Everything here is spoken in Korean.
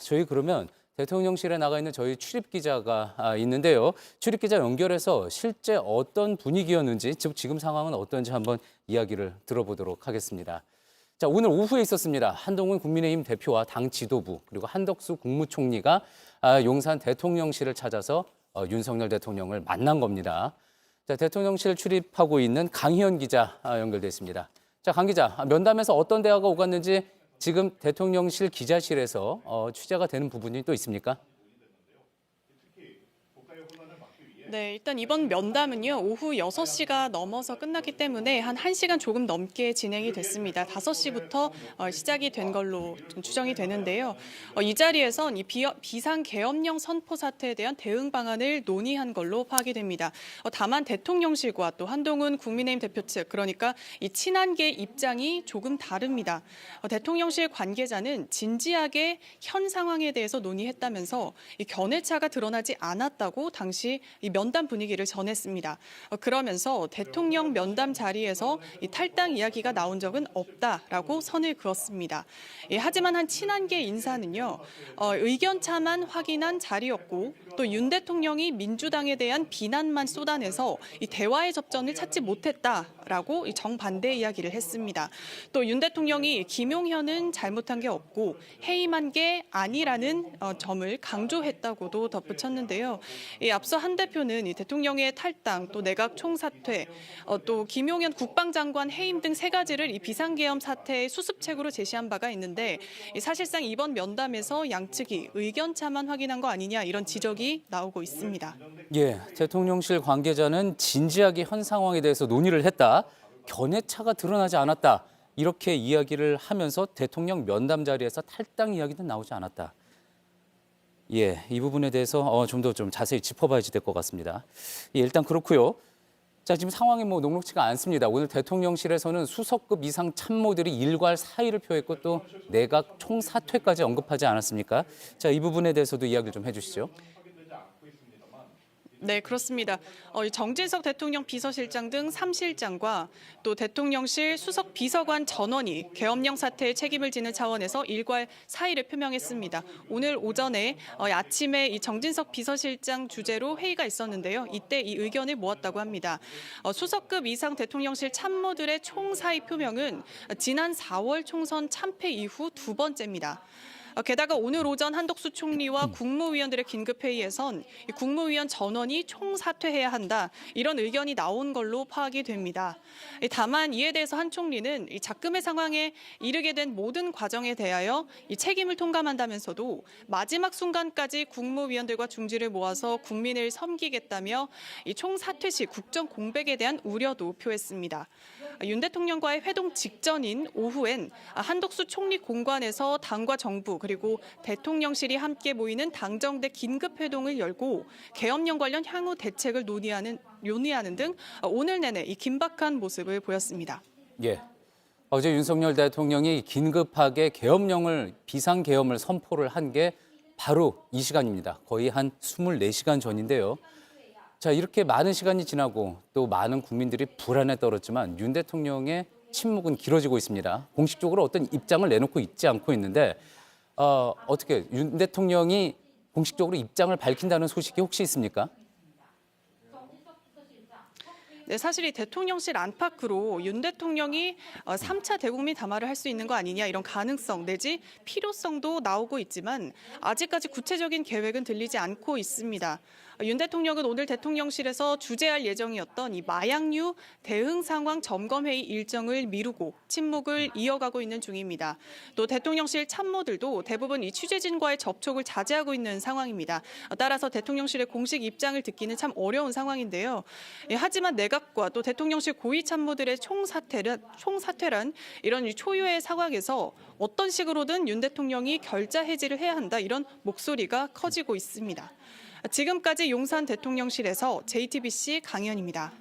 저희 그러면 대통령실에 나가 있는 저희 출입 기자가 있는데요. 출입 기자 연결해서 실제 어떤 분위기였는지, 즉 지금 상황은 어떤지 한번 이야기를 들어보도록 하겠습니다. 자, 오늘 오후에 있었습니다. 한동훈 국민의힘 대표와 당 지도부 그리고 한덕수 국무총리가 용산 대통령실을 찾아서 윤석열 대통령을 만난 겁니다. 자, 대통령실 출입하고 있는 강희연 기자 연결돼 있습니다. 자, 강 기자, 면담에서 어떤 대화가 오갔는지 지금 대통령실 기자실에서 취재가 되는 부분이 또 있습니까? 네, 일단 이번 면담은요, 오후 6시가 넘어서 끝났기 때문에 한 1시간 조금 넘게 진행이 됐습니다. 5시부터 시작이 된 걸로 좀 추정이 되는데요. 이 자리에선 이 비상계엄령 선포 사태에 대한 대응 방안을 논의한 걸로 파악이 됩니다. 다만 대통령실과 또 한동훈 국민의힘 대표 측, 그러니까 이 친한계 입장이 조금 다릅니다. 대통령실 관계자는 진지하게 현 상황에 대해서 논의했다면서 이 견해차가 드러나지 않았다고 당시 이 면담 분위기를 전했습니다. 그러면서 대통령 면담 자리에서 이 탈당 이야기가 나온 적은 없다라고 선을 그었습니다. 하지만 한 친한계 인사는요, 의견차만 확인한 자리였고 또 윤 대통령이 민주당에 대한 비난만 쏟아내서 이 대화의 접전을 찾지 못했다라고 정반대 이야기를 했습니다. 또 윤 대통령이 김용현은 잘못한 게 없고 해임한 게 아니라는 점을 강조했다고도 덧붙였는데요. 앞서 한 대표는 이 대통령의 탈당, 또 내각 총사퇴, 또 김용현 국방장관 해임 등 3가지를 이 비상계엄 사태의 수습책으로 제시한 바가 있는데 사실상 이번 면담에서 양측이 의견차만 확인한 거 아니냐 이런 지적이 나오고 있습니다. 예, 대통령실 관계자는 진지하게 현 상황에 대해서 논의를 했다. 견해차가 드러나지 않았다. 이렇게 이야기를 하면서 대통령 면담 자리에서 탈당 이야기는 나오지 않았다. 예, 이 부분에 대해서 좀 더 자세히 짚어봐야지 될 것 같습니다. 예, 일단 그렇고요. 자, 지금 상황이 녹록지가 않습니다. 오늘 대통령실에서는 수석급 이상 참모들이 일괄 사의를 표했고 또 내각 총사퇴까지 언급하지 않았습니까? 자, 이 부분에 대해서도 이야기를 좀 해주시죠. 네, 그렇습니다. 정진석 대통령 비서실장 등 3실장과 또 대통령실 수석 비서관 전원이 계엄령 사태의 책임을 지는 차원에서 일괄 사의를 표명했습니다. 오늘 오전에 아침에 이 정진석 비서실장 주재로 회의가 있었는데요. 이때 이 의견을 모았다고 합니다. 수석급 이상 대통령실 참모들의 총사의 표명은 지난 4월 총선 참패 이후 2번째입니다. 게다가 오늘 오전 한덕수 총리와 국무위원들의 긴급회의에선 국무위원 전원이 총사퇴해야 한다 이런 의견이 나온 걸로 파악이 됩니다. 다만 이에 대해서 한 총리는 이 작금의 상황에 이르게 된 모든 과정에 대하여 이 책임을 통감한다면서도 마지막 순간까지 국무위원들과 중지를 모아서 국민을 섬기겠다며 이 총사퇴 시 국정 공백에 대한 우려도 표했습니다. 윤 대통령과의 회동 직전인 오후엔 한덕수 총리 공관에서 당과 정부 그리고 대통령실이 함께 모이는 당정대 긴급회동을 열고 계엄령 관련 향후 대책을 논의하는 등 오늘 내내 이 긴박한 모습을 보였습니다. 예, 어제 윤석열 대통령이 긴급하게 비상계엄을 선포를 한 게 바로 이 시간입니다. 거의 한 24시간 전인데요. 자, 이렇게 많은 시간이 지나고 또 많은 국민들이 불안에 떨었지만 윤 대통령의 침묵은 길어지고 있습니다. 공식적으로 어떤 입장을 내놓고 있지 않고 있는데 어떻게 윤 대통령이 공식적으로 입장을 밝힌다는 소식이 혹시 있습니까? 네, 사실 이 대통령실 안팎으로 윤 대통령이 3차 대국민 담화를 할 수 있는 거 아니냐 이런 가능성 내지 필요성도 나오고 있지만 아직까지 구체적인 계획은 들리지 않고 있습니다. 윤 대통령은 오늘 대통령실에서 주재할 예정이었던 이 마약류 대응 상황 점검회의 일정을 미루고 침묵을 이어가고 있는 중입니다. 또 대통령실 참모들도 대부분 이 취재진과의 접촉을 자제하고 있는 상황입니다. 따라서 대통령실의 공식 입장을 듣기는 참 어려운 상황인데요. 하지만 내각과 또 대통령실 고위 참모들의 총사퇴란 이런 초유의 상황에서 어떤 식으로든 윤 대통령이 결자 해지를 해야 한다 이런 목소리가 커지고 있습니다. 지금까지 용산 대통령실에서 JTBC 강연입니다.